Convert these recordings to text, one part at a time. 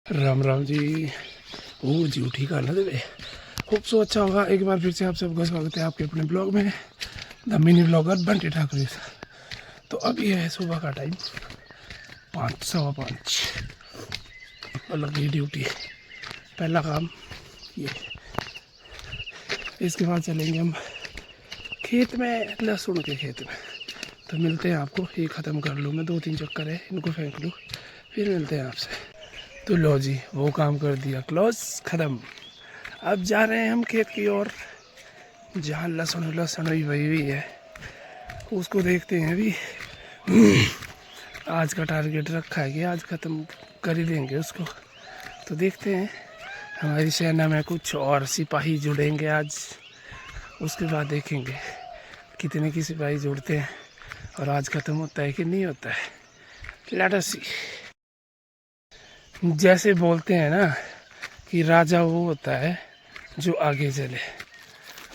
राम राम जी। ओ जी ठीक है ना देवे। होप सो अच्छा होगा। एक बार फिर से आप सबका स्वागत है आपके अपने ब्लॉग में, the mini blogger Bunty Thakur. तो अभी है सुबह का टाइम 5:15 और लगी ड्यूटी। पहला काम ये, इसके बाद चलेंगे हम खेत में, लहसुन के खेत में। तो मिलते हैं आपको, ये ख़त्म कर लूँ मैं, 2-3 चक्कर है इनको फेंक लूँ, फिर मिलते हैं आपसे। तो लो जी, वो काम कर दिया, क्लोज, ख़त्म। अब जा रहे हैं हम खेत की ओर, जहाँ लहसुन हुई हुई है, उसको देखते हैं। अभी आज का टारगेट रखा है कि आज ख़त्म कर ही देंगे उसको। तो देखते हैं, हमारी सेना में कुछ और सिपाही जुड़ेंगे आज, उसके बाद देखेंगे कितने की सिपाही जुड़ते हैं और आज ख़त्म होता है कि नहीं होता है। लेट अस सी। जैसे बोलते हैं ना कि राजा वो होता है जो आगे चले,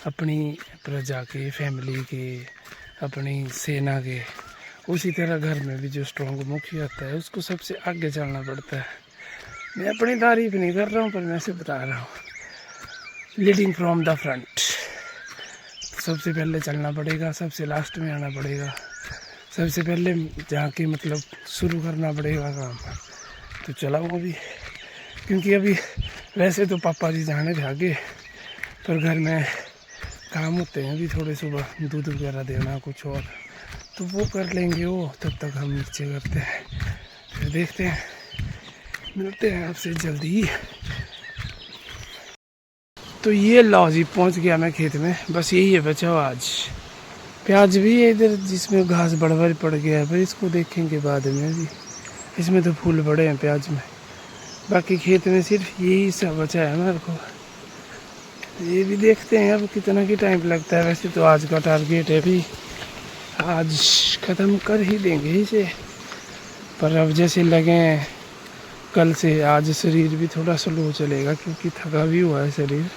अपनी प्रजा के, फैमिली के, अपनी सेना के। उसी तरह घर में भी जो स्ट्रॉन्ग मुखिया होता है उसको सबसे आगे चलना पड़ता है। मैं अपनी तारीफ नहीं कर रहा हूँ, पर मैं से बता रहा हूँ, लीडिंग फ्रॉम द फ्रंट। सबसे पहले चलना पड़ेगा, सबसे लास्ट में आना पड़ेगा, सबसे पहले जाके मतलब शुरू करना पड़ेगा काम। तो चलाऊँ अभी, क्योंकि अभी वैसे तो पापा जी जाने थे आगे, पर घर में काम होते हैं अभी थोड़े, सुबह दूध वगैरह देना कुछ और, तो वो कर लेंगे वो। तब तक हम नीचे करते हैं, फिर देखते हैं, मिलते हैं आपसे जल्दी। तो ये लो जी, पहुंच गया मैं खेत में। बस यही है बचा हुआ आज। प्याज भी है इधर, जिसमें घास बड़बड़ पड़ गया है, पर इसको देखेंगे बाद में। अभी इसमें तो फूल बड़े हैं प्याज में। बाकी खेत में सिर्फ यही सब बचा है हमारे को। ये भी देखते हैं अब कितना की टाइम लगता है। वैसे तो आज का टारगेट है भी, आज ख़त्म कर ही देंगे इसे, पर अब जैसे लगे कल से, आज शरीर भी थोड़ा स्लो चलेगा क्योंकि थका भी हुआ है शरीर।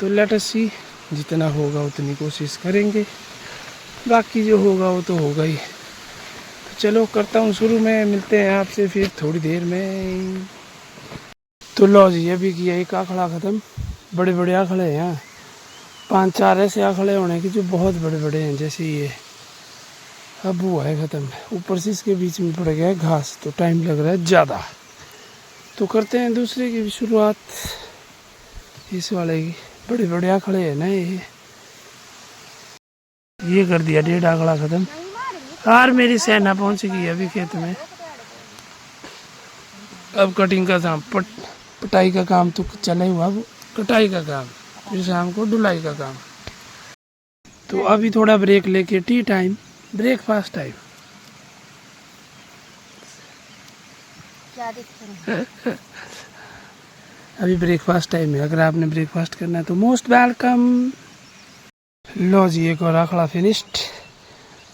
तो लेट अस सी, जितना होगा उतनी कोशिश करेंगे, बाकी जो होगा वो तो होगा ही। तो चलो करता हूँ शुरू में, मिलते हैं आपसे फिर थोड़ी देर में। तो लो जी, अभी किया एक आखड़ा ख़त्म। बड़े बड़े आखड़े हैं यहाँ, 5-4 ऐसे आखड़े होने की जो बहुत बड़े बड़े हैं, जैसे ये। अब हुआ है ख़त्म, ऊपर से इसके बीच में पड़ गया है घास, तो टाइम लग रहा है ज़्यादा। तो करते हैं दूसरे की भी शुरुआत, इस वाले की। बड़े बड़े आखड़े हैं ना ये कर दिया 1.5 आखड़ा ख़त्म। और मेरी सेना पहुंच गई अभी खेत में। अब कटिंग का काम, पटाई का काम तो चला ही हुआ, कटाई का काम, फिर शाम को धुलाई का काम। तो अभी थोड़ा ब्रेक लेके टी टाइम, ब्रेकफास्ट टाइम। अभी ब्रेकफास्ट टाइम है, अगर आपने ब्रेकफास्ट करना है तो मोस्ट वेलकम। लो जी, एक और आखड़ा फिनिश्ड।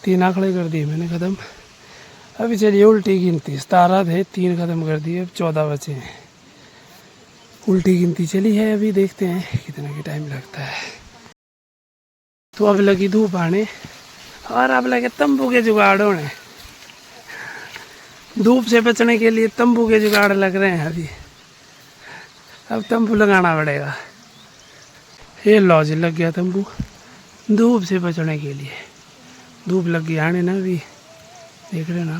3 आखड़े कर दिए मैंने ख़त्म। अभी चलिए उल्टी गिनती, 17 थे, 3 ख़त्म कर दिए, अब 14 बचे हैं। उल्टी गिनती चली है, अभी देखते हैं कितना की टाइम लगता है। तो अब लगी धूप आने, और अब लगे तंबू के जुगाड़ होने। धूप से बचने के लिए तंबू के जुगाड़ लग रहे हैं अभी। अब तंबू लगाना पड़ेगा। ये लो जी, लग गया तंबू, धूप से बचने के लिए। धूप लग गई आने ना, अभी देख रहे ना,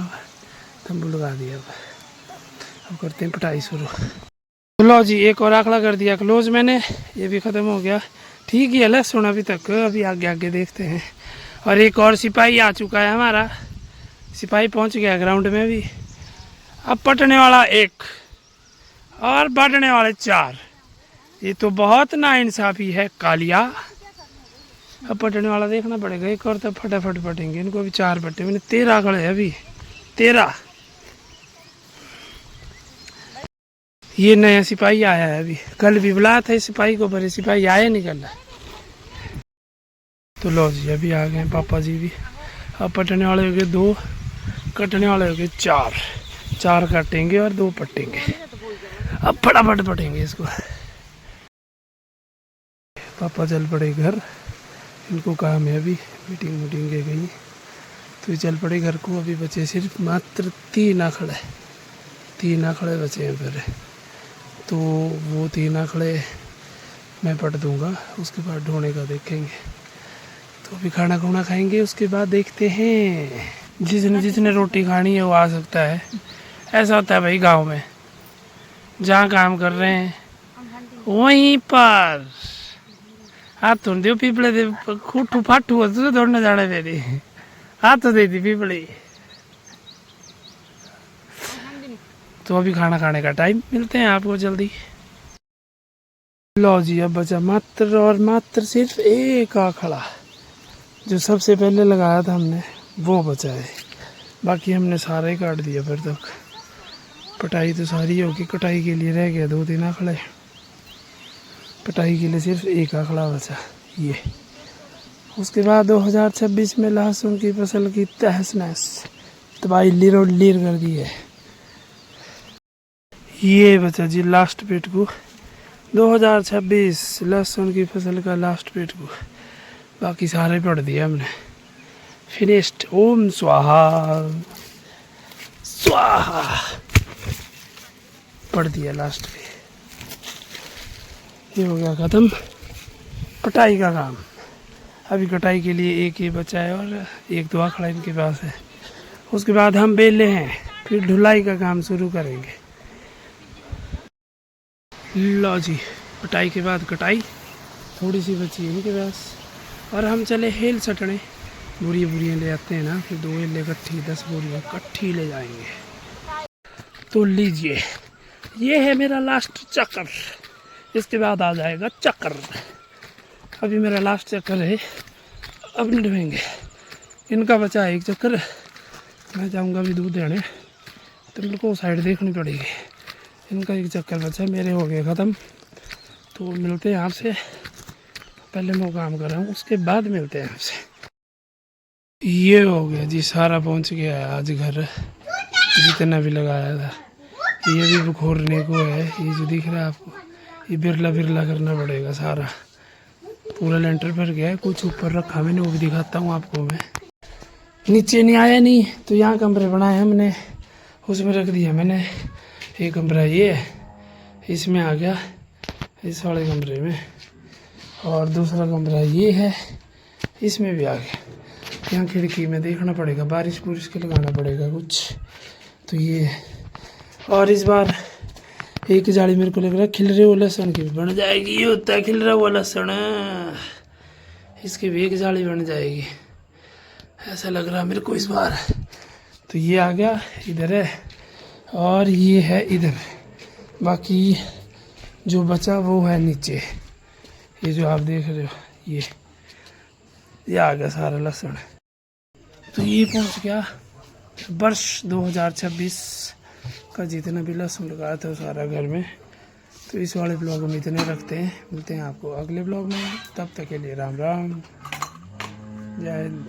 तंबू लगा दिया। अब करते हैं पटाई शुरू। तो लो जी, एक और आखड़ा कर दिया क्लोज मैंने, ये भी ख़त्म हो गया। ठीक ही है लहसुन अभी तक, अभी आगे आगे देखते हैं। और एक और सिपाही आ चुका है हमारा, सिपाही पहुंच गया ग्राउंड में भी। अब पटने वाला 1 और बढ़ने वाले 4। ये तो बहुत नाइंसाफ़ी है कालिया। अब पटने वाला देखना पड़ेगा, एक और तो फटाफट पटेंगे इनको। अभी 4 पट्टे मैंने, 13 खड़े हैं अभी, 13। ये नया सिपाही आया है अभी, कल भी बुलाया था इस सिपाही को, पर सिपाही आए नहीं कल। तो लो जी, अभी आ गए पापा जी भी। अब पटने वाले हो गए 2, कटने वाले हो गए 4। 4 काटेंगे और 2 पटेंगे। अब फटाफट पटेंगे इसको। पापा चल पड़े घर, इनको काम है अभी, मीटिंग के गई, तो चल पड़े घर को। अभी बचे सिर्फ मात्र 3 आखड़े। 3 आखड़े बचे हैं फिर, तो वो 3 आखड़े मैं पट दूंगा, उसके बाद ढोने का देखेंगे। तो अभी खाना खुना खाएंगे, उसके बाद देखते हैं। जिसने जिसने रोटी खानी है वो आ सकता है। ऐसा होता है भाई गांव में, जहाँ काम कर रहे हैं वहीं पर हाथ धो दो पीपले दे खूठू फाटू हो तो दौड़ने जाने मेरी हाथ तो दे दी पीपली। तो अभी खाना खाने का टाइम, मिलते हैं आपको जल्दी। लो जी, अब बचा मात्र और मात्र सिर्फ एक आखड़ा, जो सबसे पहले लगाया था हमने वो बचा है, बाकी हमने सारा ही काट दिया। फिर तक पटाई तो सारी होगी, कटाई के लिए रह गया 2-3 आखड़े, कटाई के लिए सिर्फ एक आखड़ा बचा ये। उसके बाद 2026 में लहसुन की फसल की तहस नहस तबाही लीर लीर कर दी है। ये बचा जी लास्ट पेट को, 2026 लहसुन की फसल का लास्ट पेट को, बाकी सारे पढ़ दिया हमने, फिनिश्ड। ओम स्वाहा स्वाहा पढ़ दिया लास्ट पे। ये हो गया ख़त्म कटाई का काम। अभी कटाई के लिए एक ही बचा है और 1-2 आखड़ा इनके पास है। उसके बाद हम बेले हैं, फिर ढुलाई का काम शुरू करेंगे। लो जी, कटाई के बाद कटाई थोड़ी सी बची है इनके पास, और हम चले हेल सटने। बोरियाँ ले आते हैं ना, फिर 2 हेले इकट्ठी 10 बोरियाँ इकट्ठी ले जाएंगे। तो लीजिए, ये है मेरा लास्ट चक्कर, इसके बाद आ जाएगा चक्कर। अभी मेरा लास्ट चक्कर है, अब नहीं ढोएंगे। इनका बचा है 1 चक्कर, मैं जाऊंगा अभी दूध देने, तो मेरे को साइड देखनी पड़ेगी। इनका 1 चक्कर बचा, मेरे हो गए ख़त्म। तो मिलते हैं आपसे, पहले मैं काम कर रहा हूँ, उसके बाद मिलते हैं आपसे। ये हो गया जी, सारा पहुँच गया है आज घर, जितना भी लगाया था। ये भी बुखोरने को है, ये जो दिख रहा है आपको, ये बिरला बिरला करना पड़ेगा सारा। पूरा लेंटर भर गया है, कुछ ऊपर रखा मैंने, वो भी दिखाता हूँ आपको मैं। नीचे नहीं आया नहीं, तो यहाँ कमरे बनाए हमने, उसमें रख दिया मैंने। एक कमरा ये है, इसमें आ गया इस वाले कमरे में, और दूसरा कमरा ये है, इसमें भी आ गया। यहाँ खिड़की में देखना पड़ेगा, बारिश बुरिश के लगाना पड़ेगा कुछ, तो ये है। और इस बार एक जाली मेरे को लग रहा है खिल रहे वो लहसुन की भी बन जाएगी। ये होता है खिल रहा हुआ लहसुन, इसकी भी एक जाली बन जाएगी, ऐसा लग रहा है मेरे को इस बार। तो ये आ गया इधर है, और ये है इधर, बाकी जो बचा वो है नीचे। ये जो आप देख रहे हो ये आ गया सारा लहसुन। तो ये पहुंच गया वर्ष 2026 का जितना भी लहसुन लगाया था सारा घर में। तो इस वाले ब्लॉग में इतने रखते हैं, मिलते हैं आपको अगले ब्लॉग में, तब तक के लिए राम राम, जय हिंद।